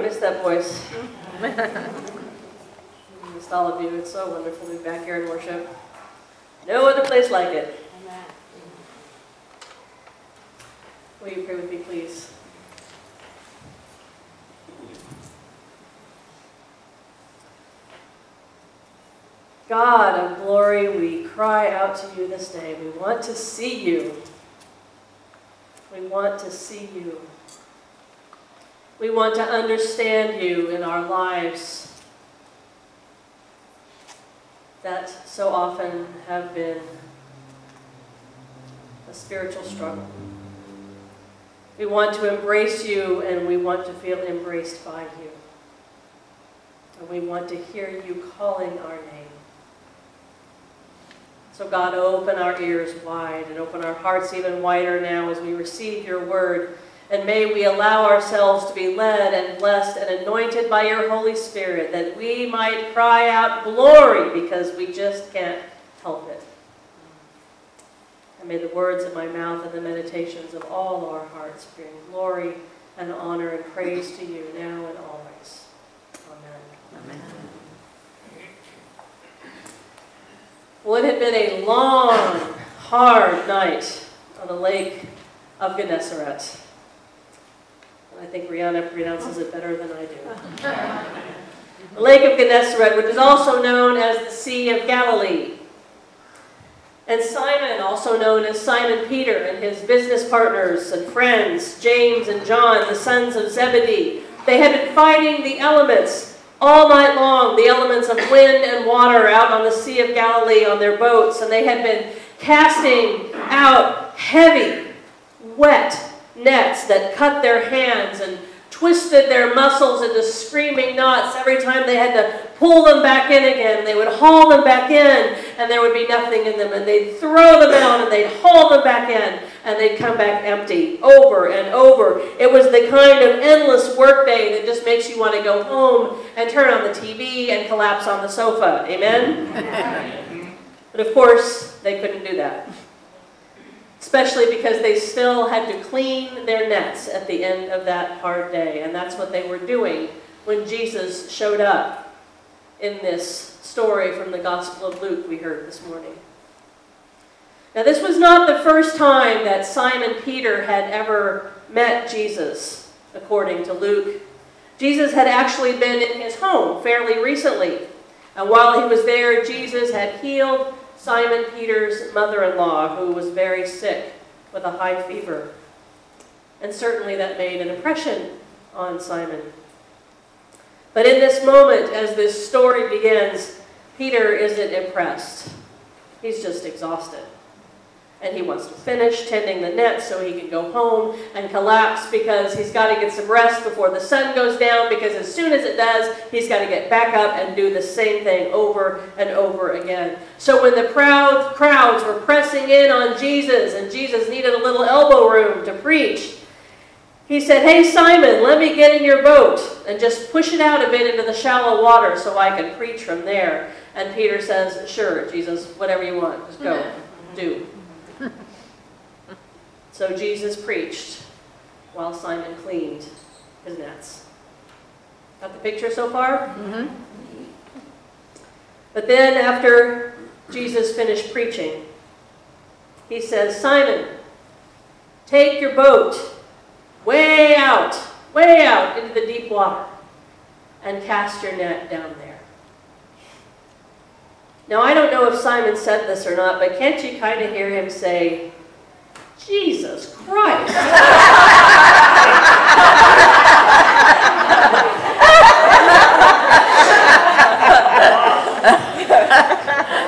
miss that voice. Missed all of you. It's so wonderful to be back here in worship. No other place like it. Amen. Will you pray with me, please? God of glory, we cry out to you this day. We want to see you. We want to see you. We want to understand you in our lives that so often have been a spiritual struggle. We want to embrace you, and we want to feel embraced by you. And we want to hear you calling our name. So God, open our ears wide and open our hearts even wider now as we receive your word. And may we allow ourselves to be led and blessed and anointed by your Holy Spirit, that we might cry out glory, because we just can't help it. And may the words of my mouth and the meditations of all our hearts bring glory and honor and praise to you now and always. Amen. Amen. Well, it had been a long, hard night on the Lake of Gennesaret. I think Rihanna pronounces it better than I do. The Lake of Gennesaret, which is also known as the Sea of Galilee. And Simon, also known as Simon Peter, and his business partners and friends, James and John, the sons of Zebedee, they had been fighting the elements all night long, the elements of wind and water out on the Sea of Galilee on their boats. And they had been casting out heavy, wet nets that cut their hands and twisted their muscles into screaming knots. Every time they had to pull them back in again, they would haul them back in, and there would be nothing in them. And they'd throw them out, and they'd haul them back in, and they'd come back empty over and over. It was the kind of endless workday that just makes you want to go home and turn on the TV and collapse on the sofa. Amen? But of course, they couldn't do that. Especially because they still had to clean their nets at the end of that hard day. And that's what they were doing when Jesus showed up in this story from the Gospel of Luke we heard this morning. Now, this was not the first time that Simon Peter had ever met Jesus, according to Luke. Jesus had actually been in his home fairly recently. And while he was there, Jesus had healed Simon Peter's mother-in-law, who was very sick with a high fever. And certainly that made an impression on Simon. But in this moment, as this story begins, Peter isn't impressed. He's just exhausted. And he wants to finish tending the nets so he can go home and collapse, because he's got to get some rest before the sun goes down, because as soon as it does, he's got to get back up and do the same thing over and over again. So when the crowds were pressing in on Jesus, and Jesus needed a little elbow room to preach, he said, "Hey, Simon, let me get in your boat and just push it out a bit into the shallow water so I can preach from there." And Peter says, "Sure, Jesus, whatever you want, just go, do." So Jesus preached while Simon cleaned his nets. Got the picture so far? Mm-hmm. But then after Jesus finished preaching, he says, "Simon, take your boat way out into the deep water and cast your net down there." Now, I don't know if Simon said this or not, but can't you kind of hear him say, "Jesus Christ."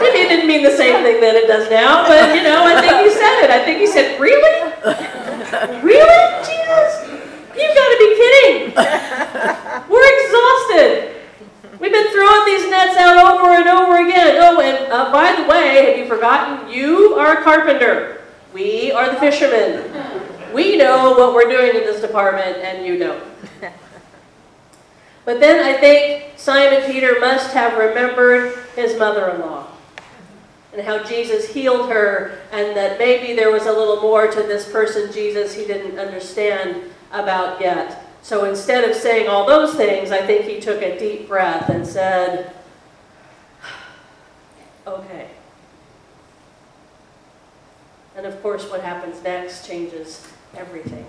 Maybe it didn't mean the same thing then it does now, but you know, I think he said it. I think he said, "Really? Really, Jesus? You've got to be kidding. We're exhausted. We've been throwing these nets out over and over again. Oh, and by the way, have you forgotten? You are a carpenter. We are the fishermen. We know what we're doing in this department, and you don't." But then I think Simon Peter must have remembered his mother-in-law and how Jesus healed her, and that maybe there was a little more to this person Jesus he didn't understand about yet. So instead of saying all those things, I think he took a deep breath and said, okay. And of course, what happens next changes everything.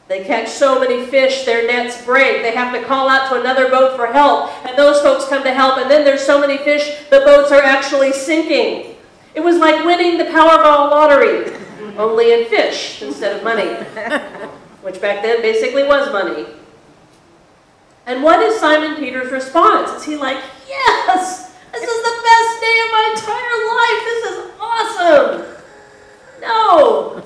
They catch so many fish, their nets break. They have to call out to another boat for help. And those folks come to help. And then there's so many fish, the boats are actually sinking. It was like winning the Powerball lottery, only in fish instead of money, which back then basically was money. And what is Simon Peter's response? Is he like, yes, this is the best day of my entire life. This is awesome. No.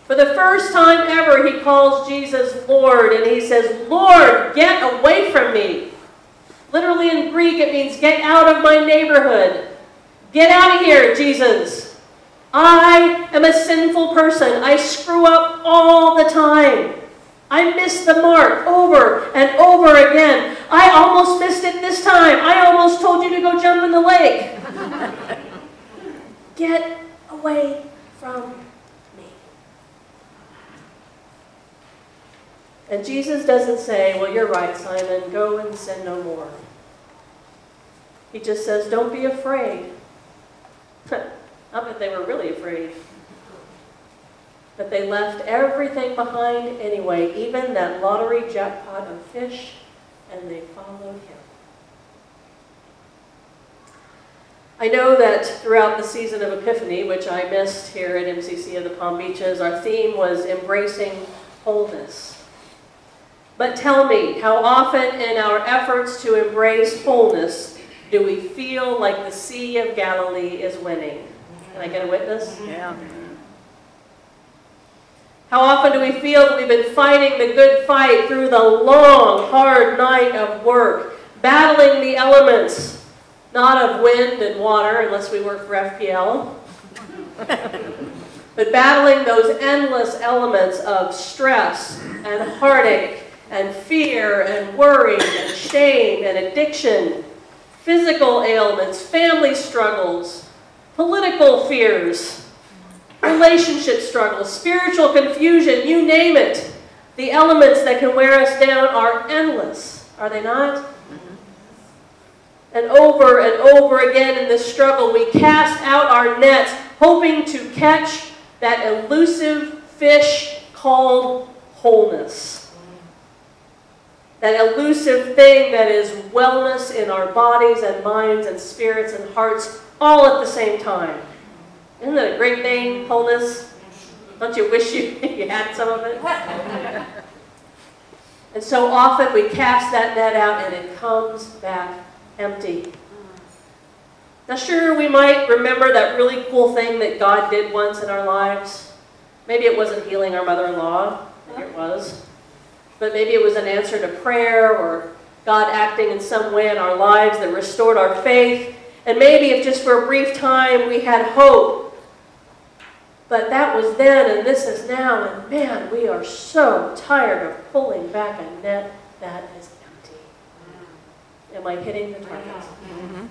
For the first time ever, he calls Jesus Lord, and he says, Lord, get away from me. Literally in Greek, it means get out of my neighborhood. Get out of here, Jesus. I am a sinful person. I screw up all the time. I miss the mark over and over again. I almost missed it this time. I almost told you to go jump in the lake. Get away from me. And Jesus doesn't say, well, you're right, Simon, go and sin no more. He just says, don't be afraid. Not that they were really afraid. But they left everything behind anyway, even that lottery jackpot of fish, and they followed him. I know that throughout the season of Epiphany, which I missed here at MCC of the Palm Beaches, our theme was embracing wholeness. But tell me, how often in our efforts to embrace wholeness do we feel like the Sea of Galilee is winning? Can I get a witness? Yeah. How often do we feel that we've been fighting the good fight through the long, hard night of work, battling the elements, not of wind and water, unless we work for FPL, but battling those endless elements of stress and heartache and fear and worry and shame and addiction, physical ailments, family struggles, political fears, relationship struggles, spiritual confusion, you name it. The elements that can wear us down are endless, are they not? And over again in this struggle, we cast out our nets, hoping to catch that elusive fish called wholeness. That elusive thing that is wellness in our bodies and minds and spirits and hearts all at the same time. Isn't that a great thing, wholeness? Don't you wish you had some of it? And so often we cast that net out and it comes back empty. Now sure, we might remember that really cool thing that God did once in our lives. Maybe it wasn't healing our mother-in-law. Maybe it was. But maybe it was an answer to prayer or God acting in some way in our lives that restored our faith. And maybe if just for a brief time we had hope. But that was then and this is now. And man, we are so tired of pulling back a net that is empty. Am I hitting the target? Mm-hmm.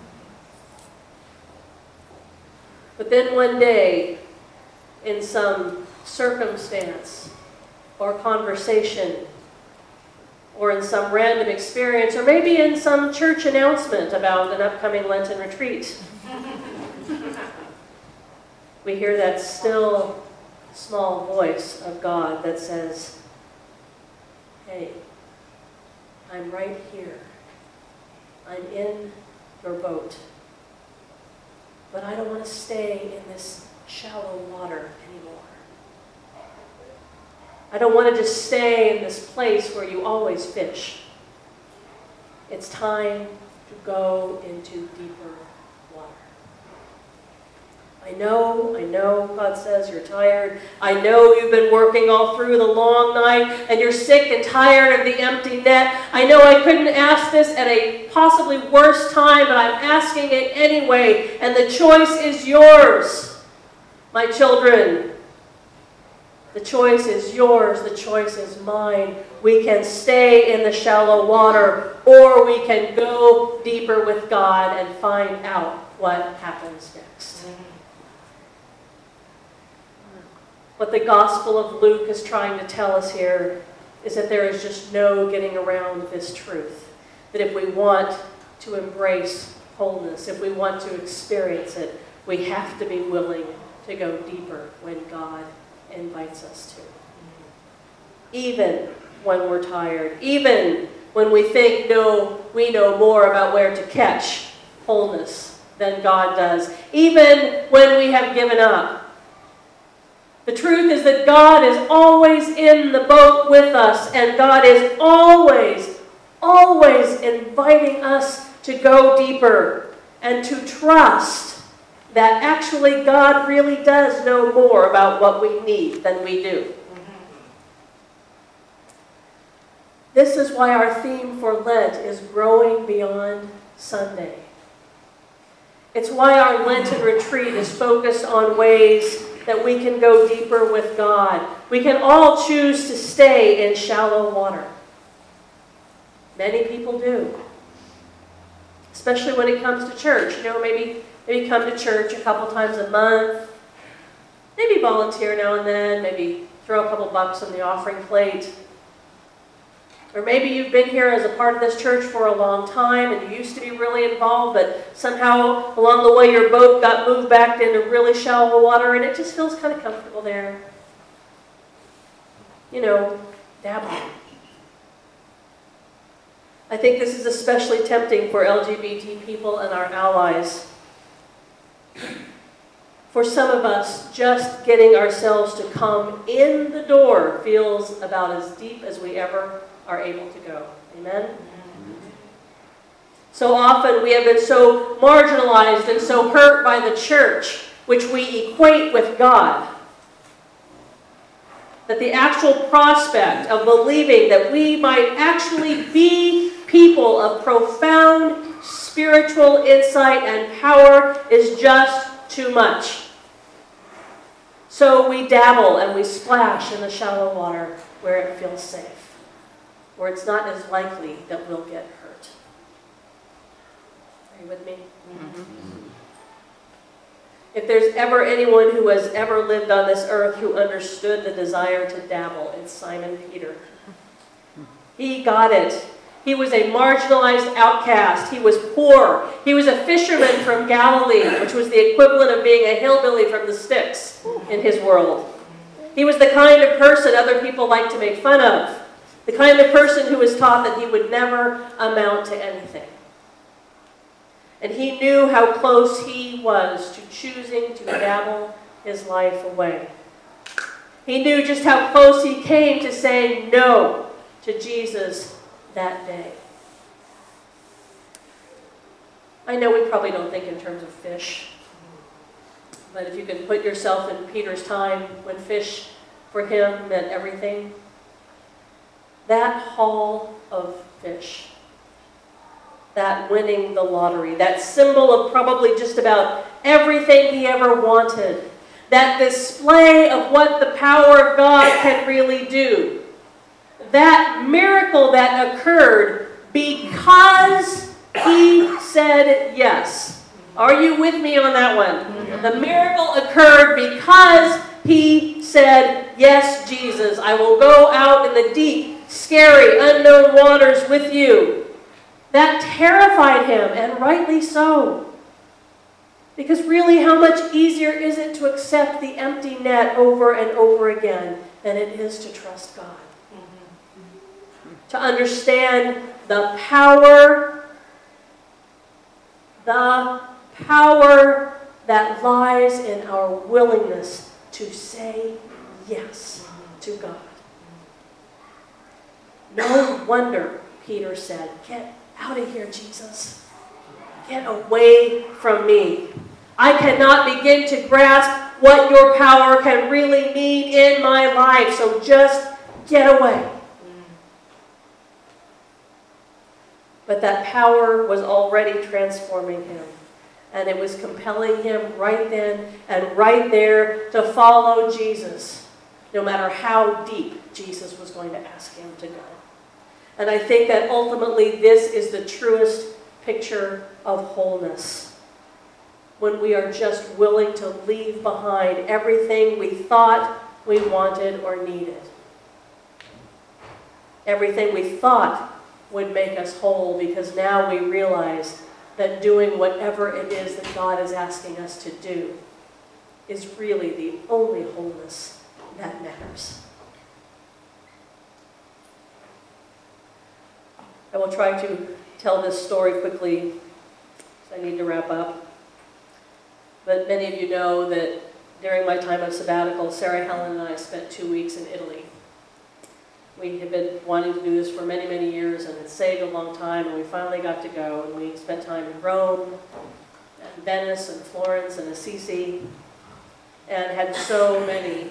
But then one day, in some circumstance or conversation, or in some random experience, or maybe in some church announcement about an upcoming Lenten retreat, we hear that still, small voice of God that says, hey, I'm right here. I'm in your boat. But I don't want to stay in this shallow water anymore. I don't want to just stay in this place where you always fish. It's time to go into deeper water. I know, God says, you're tired. I know you've been working all through the long night and you're sick and tired of the empty net. I know I couldn't ask this at a possibly worse time, but I'm asking it anyway, and the choice is yours, my children. The choice is yours. The choice is mine. We can stay in the shallow water, or we can go deeper with God and find out what happens next. What the Gospel of Luke is trying to tell us here is that there is just no getting around this truth. That if we want to embrace wholeness, if we want to experience it, we have to be willing to go deeper when God invites us to. Even when we're tired, even when we think we know more about where to catch wholeness than God does, even when we have given up. The truth is that God is always in the boat with us, and God is always, always inviting us to go deeper and to trust that actually God really does know more about what we need than we do. This is why our theme for Lent is growing beyond Sunday. It's why our Lenten retreat is focused on ways that we can go deeper with God. We can all choose to stay in shallow water. Many people do. Especially when it comes to church. You know, maybe come to church a couple times a month. Maybe volunteer now and then. Maybe throw a couple bucks on the offering plate. Or maybe you've been here as a part of this church for a long time and you used to be really involved, but somehow along the way your boat got moved back into really shallow water and it just feels kind of comfortable there. You know, dabble. I think this is especially tempting for LGBT people and our allies. For some of us, just getting ourselves to come in the door feels about as deep as we ever are able to go. Amen? So often we have been so marginalized and so hurt by the church, which we equate with God, that the actual prospect of believing that we might actually be people of profound spiritual insight and power is just too much. So we dabble and we splash in the shallow water where it feels safe, where it's not as likely that we'll get hurt. Are you with me? Mm-hmm. If there's ever anyone who has ever lived on this earth who understood the desire to dabble, it's Simon Peter. He got it. He was a marginalized outcast. He was poor. He was a fisherman from Galilee, which was the equivalent of being a hillbilly from the sticks in his world. He was the kind of person other people like to make fun of. The kind of person who was taught that he would never amount to anything. And he knew how close he was to choosing to dabble his life away. He knew just how close he came to saying no to Jesus that day. I know we probably don't think in terms of fish, but if you can put yourself in Peter's time when fish for him meant everything, that haul of fish, that winning the lottery, that symbol of probably just about everything he ever wanted, that display of what the power of God can really do, that miracle that occurred because he said yes. Are you with me on that one? The miracle occurred because he said, yes, Jesus, I will go out in the deep, scary, unknown waters with you. That terrified him, and rightly so. Because really, how much easier is it to accept the empty net over and over again than it is to trust God? To understand the power that lies in our willingness to say yes to God. No wonder Peter said, get out of here, Jesus. Get away from me. I cannot begin to grasp what your power can really mean in my life, so just get away. But that power was already transforming him. And it was compelling him right then and right there to follow Jesus, no matter how deep Jesus was going to ask him to go. And I think that ultimately this is the truest picture of wholeness. When we are just willing to leave behind everything we thought we wanted or needed. Everything we thought would make us whole, because now we realize that doing whatever it is that God is asking us to do is really the only wholeness that matters. I will try to tell this story quickly, because I need to wrap up. But many of you know that during my time of sabbatical, Sarah, Helen, and I spent 2 weeks in Italy. We had been wanting to do this for many, many years, and had saved a long time, and we finally got to go. And we spent time in Rome, and Venice, and Florence, and Assisi, and had so many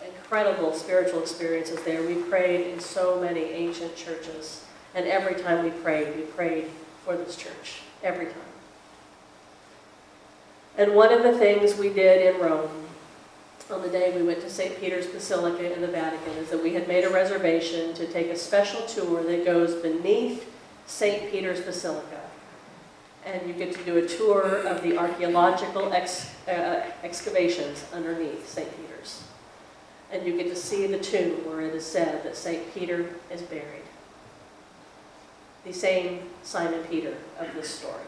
incredible spiritual experiences there. We prayed in so many ancient churches, and every time we prayed for this church, every time. And one of the things we did in Rome, on the day we went to St. Peter's Basilica in the Vatican, is that we had made a reservation to take a special tour that goes beneath St. Peter's Basilica. And you get to do a tour of the archaeological excavations underneath St. Peter's. And you get to see the tomb where it is said that St. Peter is buried. The same Simon Peter of this story.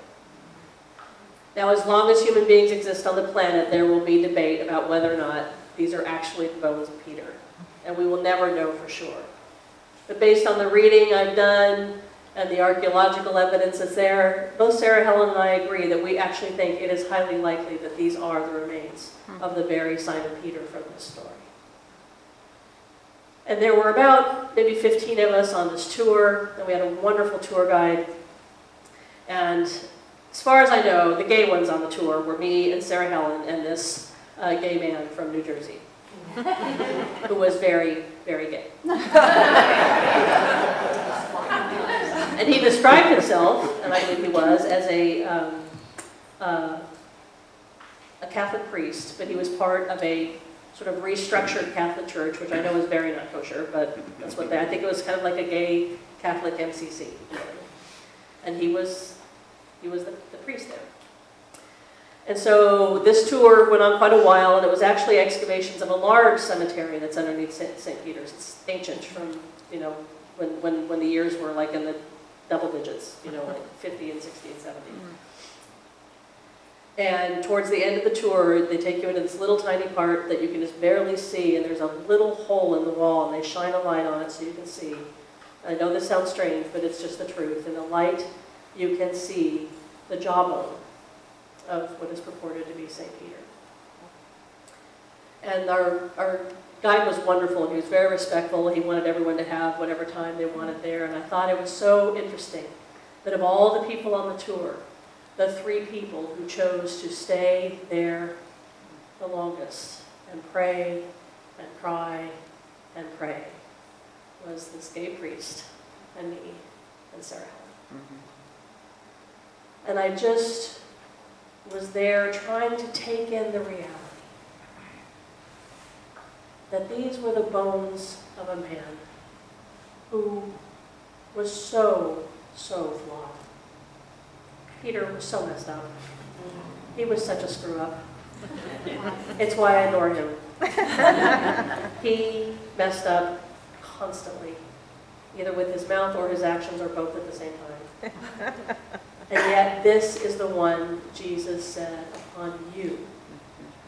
Now, as long as human beings exist on the planet, there will be debate about whether or not these are actually the bones of Peter. And we will never know for sure. But based on the reading I've done and the archaeological evidence that's there, both Sarah, Helen, and I agree that we actually think it is highly likely that these are the remains of the very Simon Peter from this story. And there were about maybe 15 of us on this tour, and we had a wonderful tour guide. And as far as I know, the gay ones on the tour were me and Sarah Helen and this gay man from New Jersey, who was very, very gay. And he described himself, and I believe he was, as a Catholic priest, but he was part of a sort of restructured Catholic church, which I know is very not kosher, but that's what I think it was kind of like a gay Catholic MCC. And he was the priest there. And so this tour went on quite a while, and it was actually excavations of a large cemetery that's underneath St. Peter's. It's ancient from, you know, when the years were like in the double digits, you know, like 50 and 60 and 70. And towards the end of the tour, they take you into this little tiny part that you can just barely see, and there's a little hole in the wall, and they shine a light on it so you can see. I know this sounds strange, but it's just the truth. In the light, you can see the jawbone of what is purported to be St. Peter. And our guide was wonderful, and he was very respectful. He wanted everyone to have whatever time they wanted there, and I thought it was so interesting that of all the people on the tour, the 3 people who chose to stay there the longest and pray and cry and pray was this gay priest and me and Sarah Helen. And I just was there trying to take in the reality that these were the bones of a man who was so, so flawed. Peter was so messed up. He was such a screw up. It's why I adore him. He messed up constantly, either with his mouth or his actions or both at the same time. And yet this is the one Jesus said, upon you,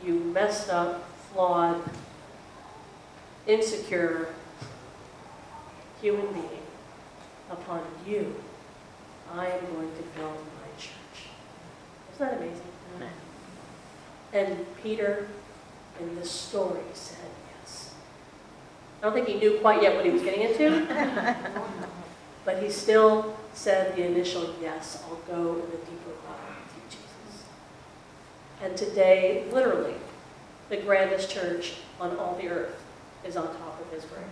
you messed up, flawed, insecure human being, upon you, I am going to build my church. Isn't that amazing? And Peter, in this story, said yes. I don't think he knew quite yet what he was getting into, but he still said the initial yes, I'll go in the deeper water with you, Jesus. And today, literally, the grandest church on all the earth is on top of his grave.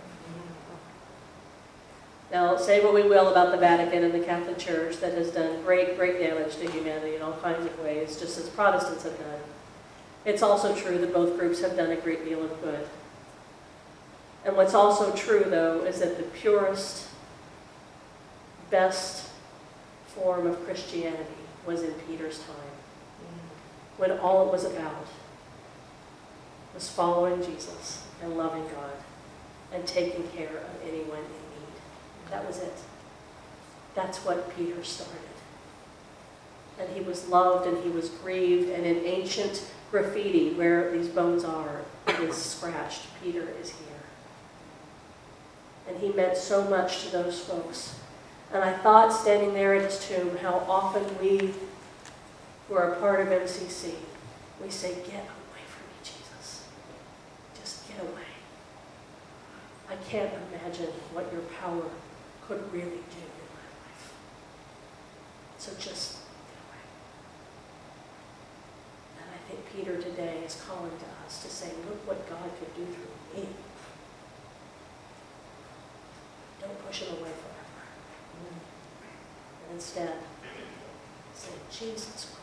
Now, say what we will about the Vatican and the Catholic Church that has done great, great damage to humanity in all kinds of ways, just as Protestants have done. It's also true that both groups have done a great deal of good. And what's also true, though, is that the purest, best form of Christianity was in Peter's time, when all it was about was following Jesus and loving God and taking care of anyone in need. That was it. That's what Peter started. And he was loved and he was grieved, and in ancient graffiti where these bones are, it is scratched, Peter is here. And he meant so much to those folks. And I thought, standing there at his tomb, how often we who are a part of MCC, we say, get away from me, Jesus. Just get away. I can't imagine what your power could really do in my life. So just get away. And I think Peter today is calling to us to say, look what God could do through me. Don't push him away forever. And instead, say, Jesus Christ.